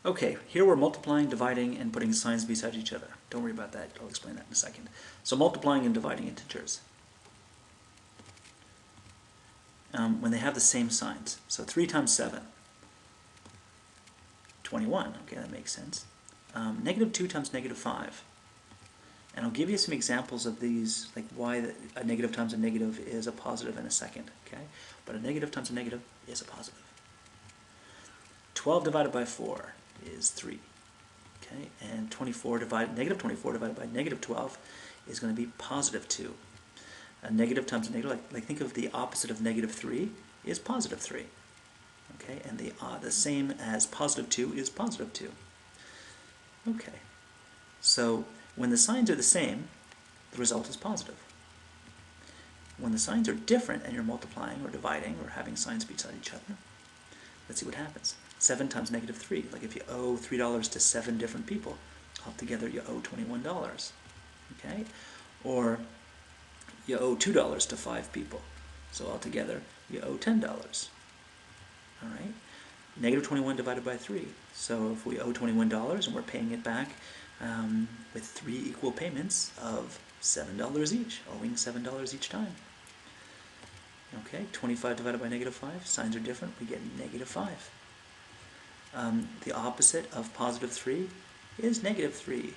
Okay, here we're multiplying, dividing, and putting signs beside each other. Don't worry about that. I'll explain that in a second. So multiplying and dividing integers. When they have the same signs. So 3 times 7. 21. Okay, that makes sense. Negative 2 times negative 5. And I'll give you some examples of these, like why a negative times a negative is a positive in a second. Okay, but a negative times a negative is a positive. 12 divided by 4 is 3. Okay, and negative 24 divided by negative 12 is going to be positive 2. A negative times a negative, like think of the opposite of negative 3 is positive 3. Okay, and the same as positive 2 is positive 2. Okay, so when the signs are the same, the result is positive. When the signs are different and you're multiplying or dividing or having signs beside each other, let's see what happens. 7 times negative 3, like if you owe $3 to 7 different people, altogether you owe $21. Okay, or you owe $2 to 5 people, so altogether you owe $10. All right, negative 21 divided by 3. So if we owe $21 and we're paying it back with 3 equal payments of $7 each, owing $7 each time. Okay, 25 divided by negative 5, signs are different, we get negative 5. The opposite of positive 3 is negative 3,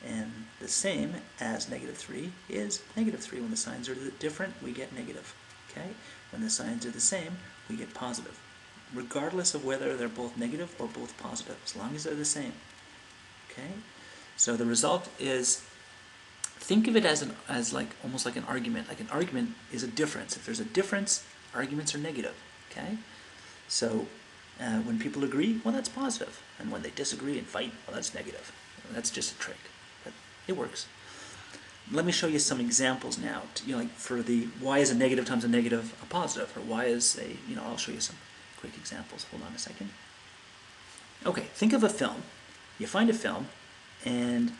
and the same as negative 3 is negative 3. When the signs are different, we get negative. Okay, when the signs are the same, we get positive, regardless of whether they're both negative or both positive, as long as they're the same. Okay, so the result is, think of it as like almost like an argument. Like an argument is a difference. If there's a difference, arguments are negative. Okay, so when people agree, well, that's positive, and when they disagree and fight, well, that's negative. That's just a trick, but it works. Let me show you some examples now. Like for the why is a negative times a negative a positive, or why is a I'll show you some quick examples. Hold on a second. Okay, think of a film. You find a film, and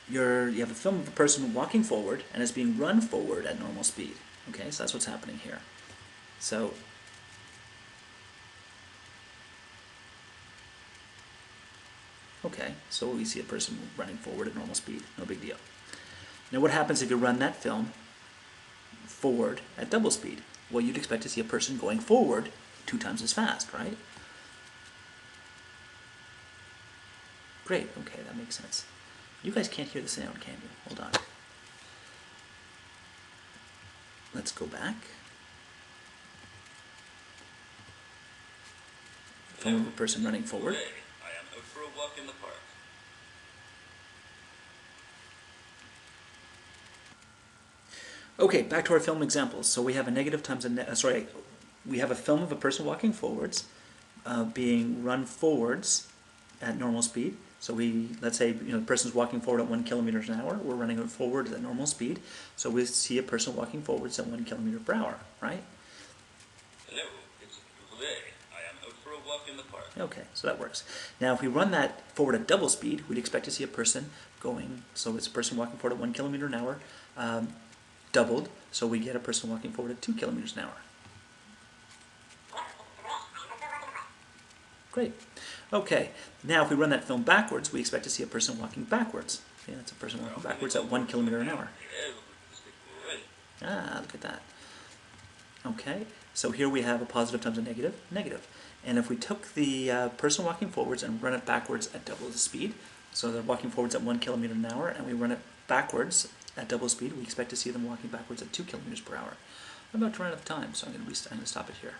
you have a film of a person walking forward, and it's being run forward at normal speed. Okay, so that's what's happening here. So okay, so we see a person running forward at normal speed. No big deal. Now what happens if you run that film forward at double speed? Well, you'd expect to see a person going forward 2 times as fast, right? Great, okay, that makes sense. You guys can't hear the sound, can you? Hold on. Let's go back. Film of a person running forward. I am out for a walk in the park. Okay, back to our film examples. So we have a negative times a we have a film of a person walking forwards, being run forwards at normal speed. So let's say the person's walking forward at 1 kilometers an hour. We're running forward at normal speed. So we see a person walking forwards at 1 kilometer per hour, right? Hello, it's a beautiful day. I am out for a walk in the park. Okay, so that works. Now if we run that forward at double speed, we'd expect to see a person so it's a person walking forward at 1 kilometer an hour, doubled, so we get a person walking forward at 2 kilometers an hour. Great. Okay, now if we run that film backwards, we expect to see a person walking backwards. Yeah, it's a person walking backwards at 1 kilometer an hour. Ah, look at that. Okay, so here we have a positive times a negative, negative. And if we took the person walking forwards and run it backwards at double the speed, so they're walking forwards at 1 kilometer an hour, and we run it backwards at double speed, we expect to see them walking backwards at 2 kilometers per hour. I'm about to run out of time, so I'm going to stop it here.